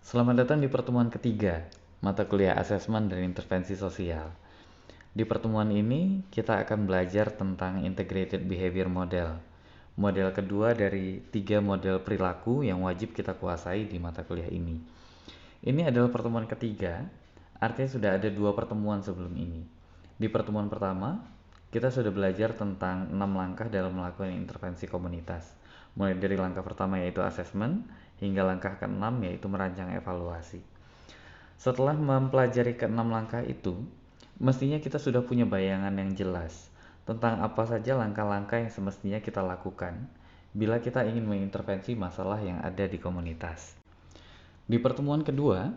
Selamat datang di pertemuan ketiga, mata kuliah asesmen dan intervensi sosial. Di pertemuan ini, kita akan belajar tentang Integrated Behavior Model. Model kedua dari 3 model perilaku yang wajib kita kuasai di mata kuliah ini. Ini adalah pertemuan ketiga, artinya sudah ada 2 pertemuan sebelum ini. Di pertemuan pertama, kita sudah belajar tentang 6 langkah dalam melakukan intervensi komunitas. Mulai dari langkah pertama yaitu asesmen, hingga langkah ke-6 yaitu merancang evaluasi. Setelah mempelajari ke-6 langkah itu, mestinya kita sudah punya bayangan yang jelas tentang apa saja langkah-langkah yang semestinya kita lakukan bila kita ingin mengintervensi masalah yang ada di komunitas. Di pertemuan kedua,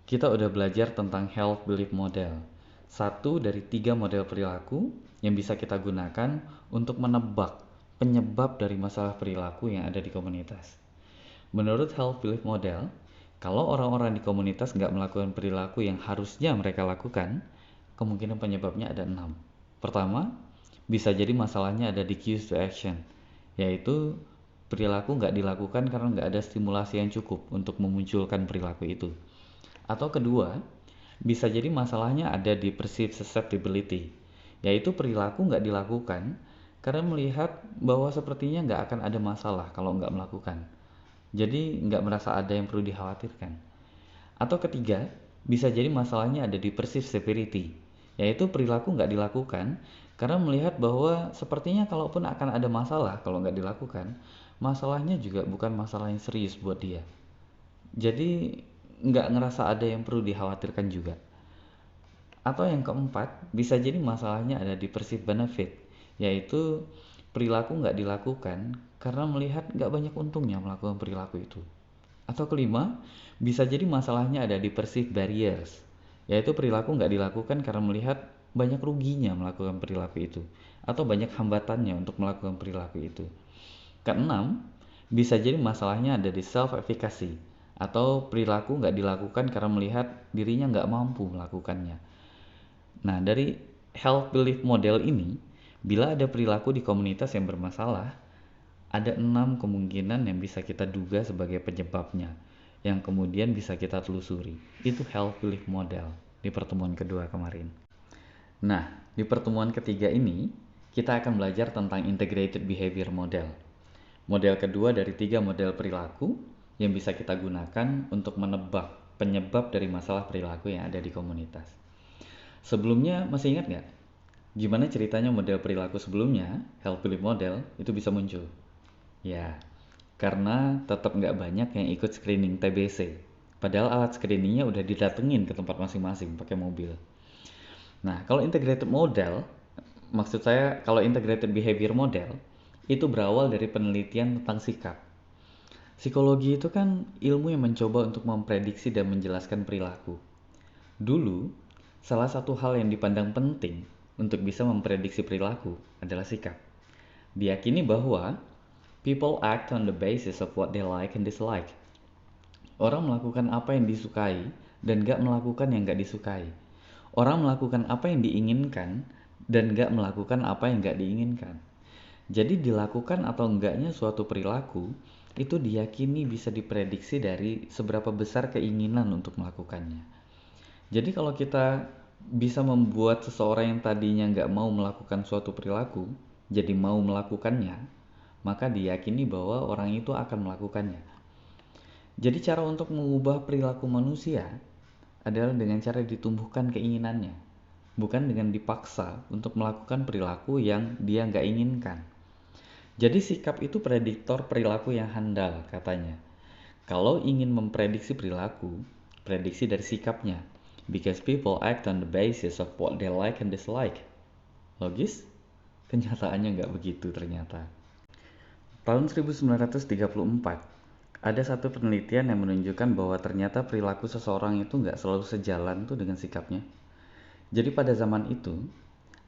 kita udah belajar tentang Health Belief Model, satu dari 3 model perilaku yang bisa kita gunakan untuk menebak penyebab dari masalah perilaku yang ada di komunitas. Menurut Health Belief Model, kalau orang-orang di komunitas nggak melakukan perilaku yang harusnya mereka lakukan, kemungkinan penyebabnya ada 6. Pertama, bisa jadi masalahnya ada di cues to action, yaitu perilaku nggak dilakukan karena nggak ada stimulasi yang cukup untuk memunculkan perilaku itu. Atau kedua, bisa jadi masalahnya ada di perceived susceptibility, yaitu perilaku nggak dilakukan karena melihat bahwa sepertinya nggak akan ada masalah kalau nggak melakukan. Jadi nggak merasa ada yang perlu dikhawatirkan. Atau ketiga, bisa jadi masalahnya ada di perceived severity, yaitu perilaku nggak dilakukan karena melihat bahwa sepertinya kalaupun akan ada masalah kalau nggak dilakukan, masalahnya juga bukan masalah yang serius buat dia. Jadi nggak ngerasa ada yang perlu dikhawatirkan juga. Atau yang keempat, bisa jadi masalahnya ada di perceived benefit, yaitu perilaku nggak dilakukan karena melihat nggak banyak untungnya melakukan perilaku itu. Atau kelima, bisa jadi masalahnya ada di perceived barriers, yaitu perilaku nggak dilakukan karena melihat banyak ruginya melakukan perilaku itu, atau banyak hambatannya untuk melakukan perilaku itu. Keenam, bisa jadi masalahnya ada di self-efficacy, atau perilaku nggak dilakukan karena melihat dirinya nggak mampu melakukannya. Nah, dari health belief model ini, bila ada perilaku di komunitas yang bermasalah, ada 6 kemungkinan yang bisa kita duga sebagai penyebabnya, yang kemudian bisa kita telusuri. Itu health belief model di pertemuan kedua kemarin. Nah, di pertemuan ketiga ini, kita akan belajar tentang integrated behavior model. Model kedua dari 3 model perilaku yang bisa kita gunakan untuk menebak penyebab dari masalah perilaku yang ada di komunitas. Sebelumnya masih ingat nggak? Gimana ceritanya model perilaku sebelumnya, health belief model, itu bisa muncul? Ya, karena tetap nggak banyak yang ikut screening TBC. Padahal alat screeningnya udah didatengin ke tempat masing-masing pakai mobil. Nah, kalau integrated model, maksud saya kalau integrated behavior model, itu berawal dari penelitian tentang sikap. Psikologi itu kan ilmu yang mencoba untuk memprediksi dan menjelaskan perilaku. Dulu, salah satu hal yang dipandang penting untuk bisa memprediksi perilaku adalah sikap. Diyakini bahwa people act on the basis of what they like and dislike. Orang melakukan apa yang disukai dan gak melakukan yang gak disukai. Orang melakukan apa yang diinginkan dan gak melakukan apa yang gak diinginkan. Jadi dilakukan atau enggaknya suatu perilaku itu diyakini bisa diprediksi dari seberapa besar keinginan untuk melakukannya. Jadi kalau kita bisa membuat seseorang yang tadinya nggak mau melakukan suatu perilaku jadi mau melakukannya, maka diyakini bahwa orang itu akan melakukannya. Jadi cara untuk mengubah perilaku manusia adalah dengan cara ditumbuhkan keinginannya, bukan dengan dipaksa untuk melakukan perilaku yang dia nggak inginkan. Jadi sikap itu prediktor perilaku yang handal katanya. Kalau ingin memprediksi perilaku, prediksi dari sikapnya. Because people act on the basis of what they like and dislike. Logis? Kenyataannya nggak begitu ternyata. Tahun 1934, ada satu penelitian yang menunjukkan bahwa ternyata perilaku seseorang itu nggak selalu sejalan tuh dengan sikapnya. Jadi pada zaman itu,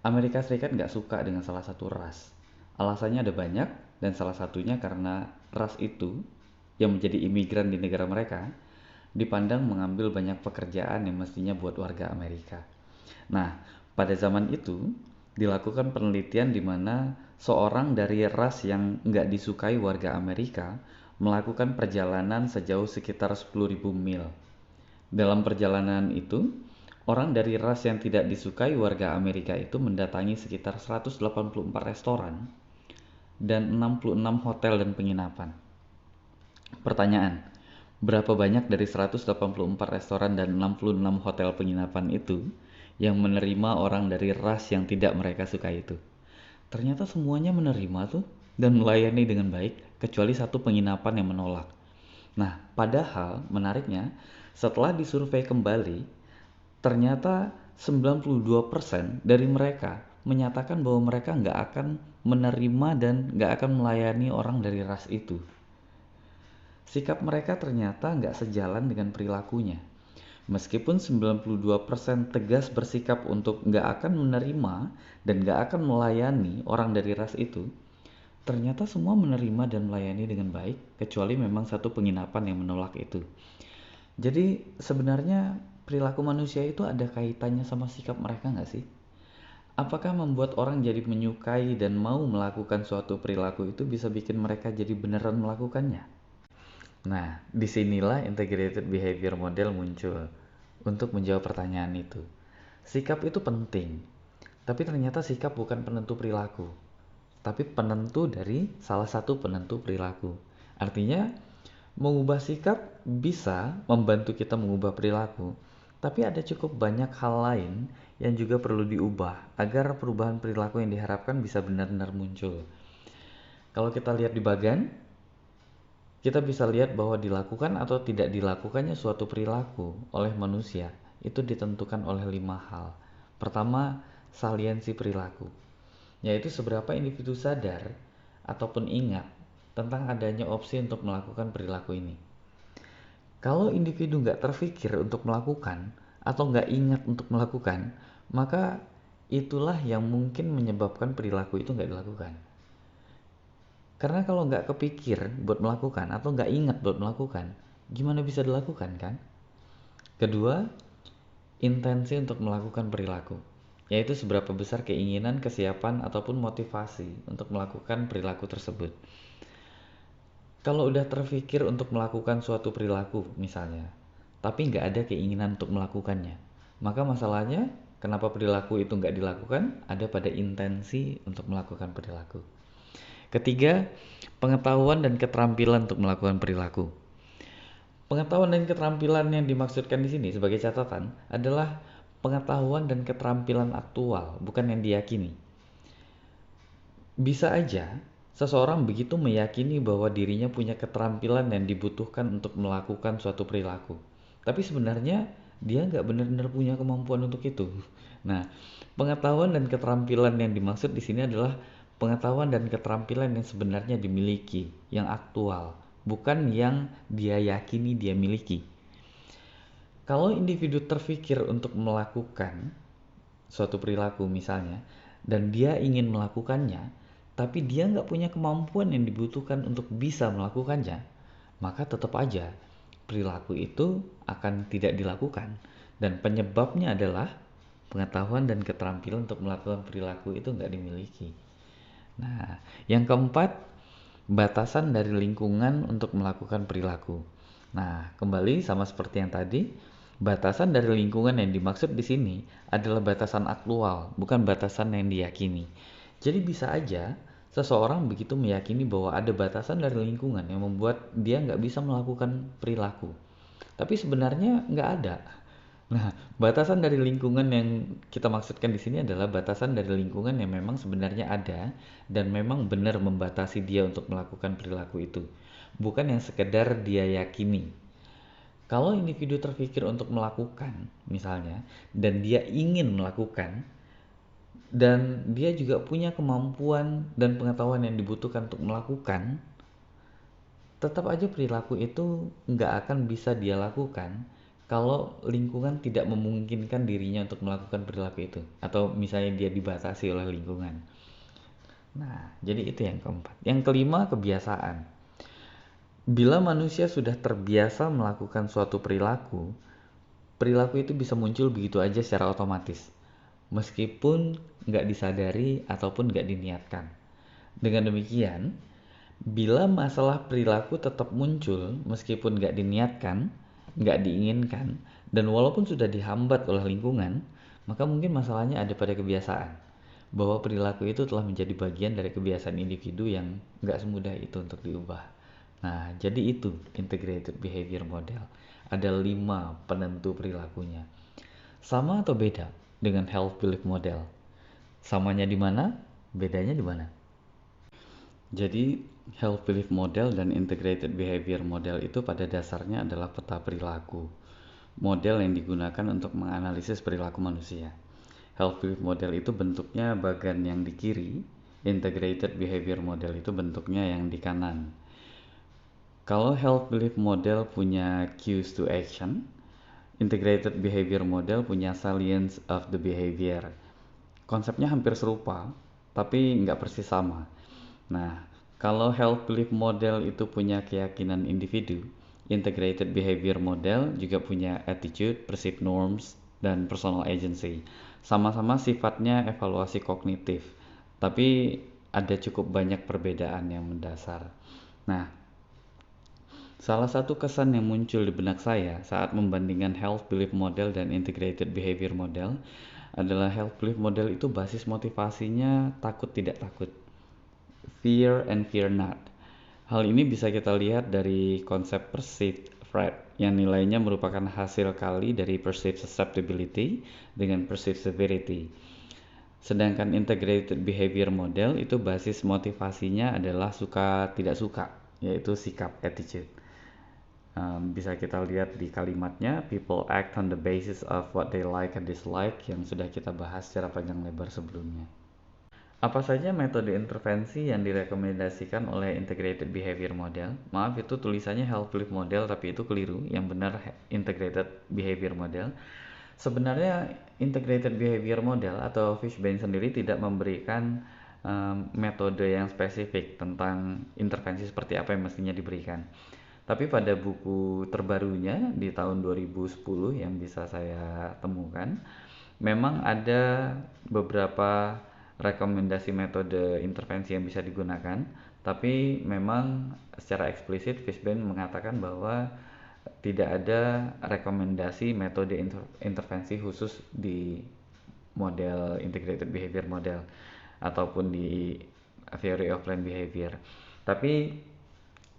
Amerika Serikat nggak suka dengan salah satu ras. Alasannya ada banyak, dan salah satunya karena ras itu, yang menjadi imigran di negara mereka, dipandang mengambil banyak pekerjaan yang mestinya buat warga Amerika. Nah, pada zaman itu, dilakukan penelitian di mana seorang dari ras yang nggak disukai warga Amerika melakukan perjalanan sejauh sekitar 10.000 mil. Dalam perjalanan itu, orang dari ras yang tidak disukai warga Amerika itu mendatangi sekitar 184 restoran dan 66 hotel dan penginapan. Pertanyaan, berapa banyak dari 184 restoran dan 66 hotel penginapan itu yang menerima orang dari ras yang tidak mereka suka itu? Ternyata semuanya menerima tuh dan melayani dengan baik, kecuali satu penginapan yang menolak. Nah, padahal menariknya, setelah disurvei kembali, ternyata 92% dari mereka menyatakan bahwa mereka nggak akan menerima dan nggak akan melayani orang dari ras itu. Sikap mereka ternyata nggak sejalan dengan perilakunya. Meskipun 92% tegas bersikap untuk nggak akan menerima dan nggak akan melayani orang dari ras itu, ternyata semua menerima dan melayani dengan baik, kecuali memang satu penginapan yang menolak itu. Jadi sebenarnya perilaku manusia itu ada kaitannya sama sikap mereka nggak sih? Apakah membuat orang jadi menyukai dan mau melakukan suatu perilaku itu bisa bikin mereka jadi beneran melakukannya? Nah, disinilah integrated behavior model muncul untuk menjawab pertanyaan itu. Sikap itu penting, tapi ternyata sikap bukan penentu perilaku, tapi penentu dari salah satu penentu perilaku. Artinya, mengubah sikap bisa membantu kita mengubah perilaku, tapi ada cukup banyak hal lain yang juga perlu diubah agar perubahan perilaku yang diharapkan bisa benar-benar muncul. Kalau kita lihat di bagan, kita bisa lihat bahwa dilakukan atau tidak dilakukannya suatu perilaku oleh manusia itu ditentukan oleh 5 hal. Pertama, saliensi perilaku, yaitu seberapa individu sadar ataupun ingat tentang adanya opsi untuk melakukan perilaku ini. Kalau individu nggak terfikir untuk melakukan atau nggak ingat untuk melakukan, maka itulah yang mungkin menyebabkan perilaku itu nggak dilakukan. Karena kalau nggak kepikir buat melakukan atau nggak ingat buat melakukan, gimana bisa dilakukan kan? Kedua, intensi untuk melakukan perilaku, yaitu seberapa besar keinginan, kesiapan, ataupun motivasi untuk melakukan perilaku tersebut. Kalau udah terfikir untuk melakukan suatu perilaku misalnya, tapi nggak ada keinginan untuk melakukannya, maka masalahnya kenapa perilaku itu nggak dilakukan ada pada intensi untuk melakukan perilaku. Ketiga, pengetahuan dan keterampilan untuk melakukan perilaku. Pengetahuan dan keterampilan yang dimaksudkan di sini sebagai catatan adalah pengetahuan dan keterampilan aktual, bukan yang diyakini. Bisa aja seseorang begitu meyakini bahwa dirinya punya keterampilan yang dibutuhkan untuk melakukan suatu perilaku, tapi sebenarnya dia nggak benar-benar punya kemampuan untuk itu. Nah, pengetahuan dan keterampilan yang dimaksud di sini adalah pengetahuan dan keterampilan yang sebenarnya dimiliki, yang aktual, bukan yang dia yakini dia miliki. Kalau individu terfikir untuk melakukan suatu perilaku misalnya, dan dia ingin melakukannya, tapi dia nggak punya kemampuan yang dibutuhkan untuk bisa melakukannya, maka tetap aja perilaku itu akan tidak dilakukan. Dan penyebabnya adalah pengetahuan dan keterampilan untuk melakukan perilaku itu nggak dimiliki. Nah, yang keempat, batasan dari lingkungan untuk melakukan perilaku. Nah, kembali sama seperti yang tadi, batasan dari lingkungan yang dimaksud di sini adalah batasan aktual, bukan batasan yang diyakini. Jadi bisa aja seseorang begitu meyakini bahwa ada batasan dari lingkungan yang membuat dia nggak bisa melakukan perilaku. Tapi sebenarnya nggak ada. Nah, batasan dari lingkungan yang kita maksudkan di sini adalah batasan dari lingkungan yang memang sebenarnya ada dan memang benar membatasi dia untuk melakukan perilaku itu, bukan yang sekedar dia yakini. Kalau individu terpikir untuk melakukan, misalnya, dan dia ingin melakukan, dan dia juga punya kemampuan dan pengetahuan yang dibutuhkan untuk melakukan, tetap aja perilaku itu nggak akan bisa dia lakukan kalau lingkungan tidak memungkinkan dirinya untuk melakukan perilaku itu, atau misalnya dia dibatasi oleh lingkungan. Nah, jadi itu yang keempat. Yang kelima, kebiasaan. Bila manusia sudah terbiasa melakukan suatu perilaku, perilaku itu bisa muncul begitu aja secara otomatis, meskipun nggak disadari ataupun nggak diniatkan. Dengan demikian, Bila masalah perilaku tetap muncul meskipun nggak diniatkan, nggak diinginkan, dan walaupun sudah dihambat oleh lingkungan, maka mungkin masalahnya ada pada kebiasaan. Bahwa perilaku itu telah menjadi bagian dari kebiasaan individu yang nggak semudah itu untuk diubah. Nah, jadi itu integrated behavior model. Ada 5 penentu perilakunya. Sama atau beda dengan health belief model? Samanya di mana? Bedanya di mana? Jadi, health belief model dan integrated behavior model itu pada dasarnya adalah peta perilaku. Model yang digunakan untuk menganalisis perilaku manusia. Health belief model itu bentuknya bagan yang di kiri, integrated behavior model itu bentuknya yang di kanan. Kalau health belief model punya cues to action, integrated behavior model punya salience of the behavior. Konsepnya hampir serupa, tapi nggak persis sama. Nah, kalau health belief model itu punya keyakinan individu, integrated behavior model juga punya attitude, perceived norms, dan personal agency. Sama-sama sifatnya evaluasi kognitif, tapi ada cukup banyak perbedaan yang mendasar. Nah, salah satu kesan yang muncul di benak saya saat membandingkan health belief model dan integrated behavior model adalah health belief model itu basis motivasinya takut tidak takut. Fear and fear not. Hal ini bisa kita lihat dari konsep perceived threat yang nilainya merupakan hasil kali dari perceived susceptibility dengan perceived severity. Sedangkan integrated behavior model itu basis motivasinya adalah suka tidak suka, yaitu sikap attitude. Bisa kita lihat di kalimatnya, people act on the basis of what they like and dislike, yang sudah kita bahas secara panjang lebar sebelumnya. Apa saja metode intervensi yang direkomendasikan oleh integrated behavior model? Maaf, itu tulisannya health belief model, tapi itu keliru. Yang benar integrated behavior model. Sebenarnya integrated behavior model atau Fishbane sendiri tidak memberikan metode yang spesifik tentang intervensi seperti apa yang mestinya diberikan. Tapi pada buku terbarunya di tahun 2010 yang bisa saya temukan, memang ada beberapa rekomendasi metode intervensi yang bisa digunakan, tapi memang secara eksplisit Fishbane mengatakan bahwa tidak ada rekomendasi metode intervensi khusus di model integrated behavior model ataupun di theory of learned behavior. Tapi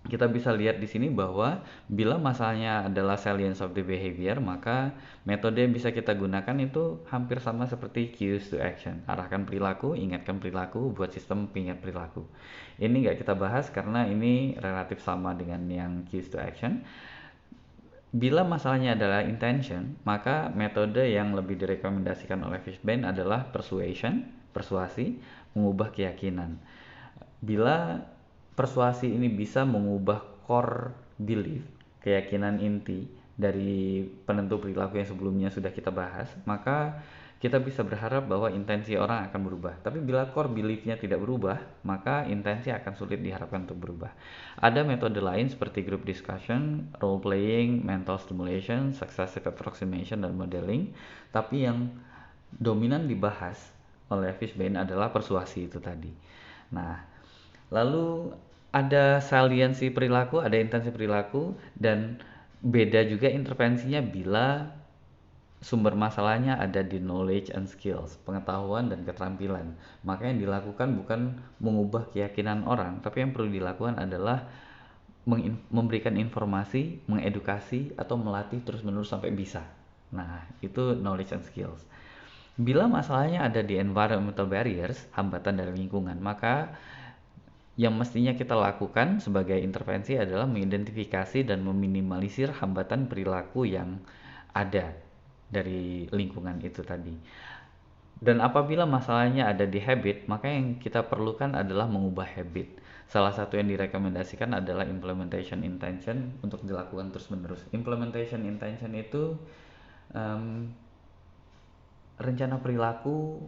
kita bisa lihat di sini bahwa bila masalahnya adalah salience of the behavior, maka metode yang bisa kita gunakan itu hampir sama seperti cues to action. Arahkan perilaku, ingatkan perilaku, buat sistem pengingat perilaku. Ini nggak kita bahas karena ini relatif sama dengan yang cues to action. Bila masalahnya adalah intention, maka metode yang lebih direkomendasikan oleh Fishbane adalah persuasion, persuasi, mengubah keyakinan. Bila persuasi ini bisa mengubah core belief, keyakinan inti dari penentu perilaku yang sebelumnya sudah kita bahas, maka kita bisa berharap bahwa intensi orang akan berubah. Tapi bila core beliefnya tidak berubah, maka intensi akan sulit diharapkan untuk berubah. Ada metode lain seperti group discussion, role playing, mental stimulation, successive approximation, dan modeling. Tapi yang dominan dibahas oleh Fishbane adalah persuasi itu tadi. Nah, lalu ada saliensi perilaku, ada intensi perilaku, dan beda juga intervensinya bila sumber masalahnya ada di knowledge and skills, pengetahuan dan keterampilan. Maka yang dilakukan bukan mengubah keyakinan orang, tapi yang perlu dilakukan adalah memberikan informasi, mengedukasi, atau melatih terus-menerus sampai bisa. Nah, itu knowledge and skills. Bila masalahnya ada di environmental barriers, hambatan dari lingkungan, maka yang mestinya kita lakukan sebagai intervensi adalah mengidentifikasi dan meminimalisir hambatan perilaku yang ada dari lingkungan itu tadi. Dan apabila masalahnya ada di habit, maka yang kita perlukan adalah mengubah habit. Salah satu yang direkomendasikan adalah implementation intention untuk dilakukan terus-menerus. Implementation intention itu rencana perilaku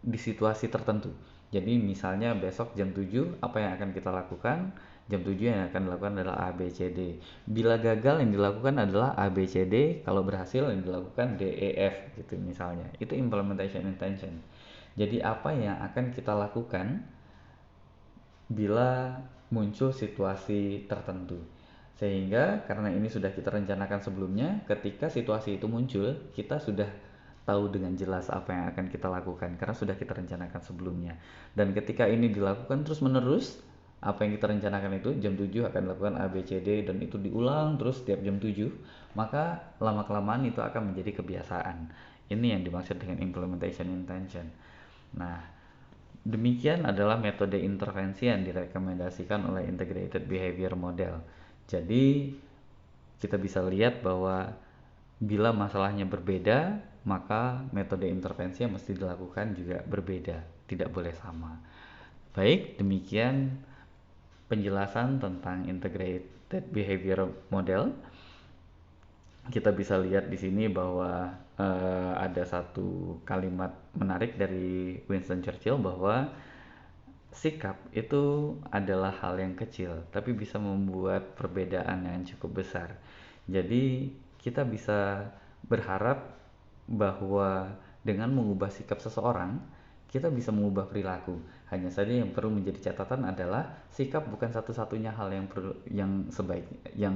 di situasi tertentu. Jadi misalnya besok jam 7 apa yang akan kita lakukan? Jam 7 yang akan dilakukan adalah A, B, C, D. Bila gagal yang dilakukan adalah A, B, C, D. Kalau berhasil yang dilakukan D, E, F gitu misalnya. Itu implementation intention. Jadi apa yang akan kita lakukan bila muncul situasi tertentu. Sehingga karena ini sudah kita rencanakan sebelumnya, ketika situasi itu muncul, kita sudah tahu dengan jelas apa yang akan kita lakukan karena sudah kita rencanakan sebelumnya. Dan ketika ini dilakukan terus-menerus, apa yang kita rencanakan itu jam 7 akan dilakukan A, B, C, D dan itu diulang terus setiap jam 7, maka lama-kelamaan itu akan menjadi kebiasaan. Ini yang dimaksud dengan implementation intention. Nah, demikian adalah metode intervensi yang direkomendasikan oleh Integrated Behavior Model. Jadi, kita bisa lihat bahwa bila masalahnya berbeda, maka metode intervensi yang mesti dilakukan juga berbeda, tidak boleh sama. Baik, demikian penjelasan tentang Integrated Behavior Model. Kita bisa lihat di sini bahwa ada satu kalimat menarik dari Winston Churchill bahwa sikap itu adalah hal yang kecil, tapi bisa membuat perbedaan yang cukup besar. Jadi, kita bisa berharap bahwa dengan mengubah sikap seseorang, kita bisa mengubah perilaku. Hanya saja yang perlu menjadi catatan adalah sikap bukan satu-satunya hal yang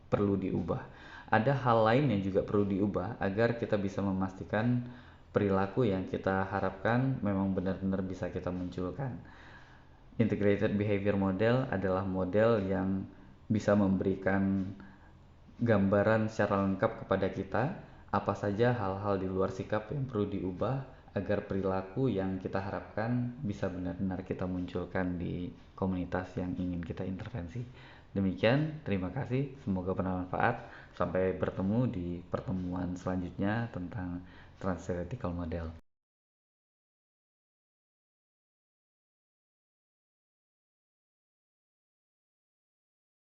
perlu diubah. Ada hal lain yang juga perlu diubah agar kita bisa memastikan perilaku yang kita harapkan memang benar-benar bisa kita munculkan. Integrated Behavior Model adalah model yang bisa memberikan gambaran secara lengkap kepada kita apa saja hal-hal di luar sikap yang perlu diubah agar perilaku yang kita harapkan bisa benar-benar kita munculkan di komunitas yang ingin kita intervensi. Demikian, terima kasih, semoga bermanfaat. Sampai bertemu di pertemuan selanjutnya tentang Transtheoretical Model.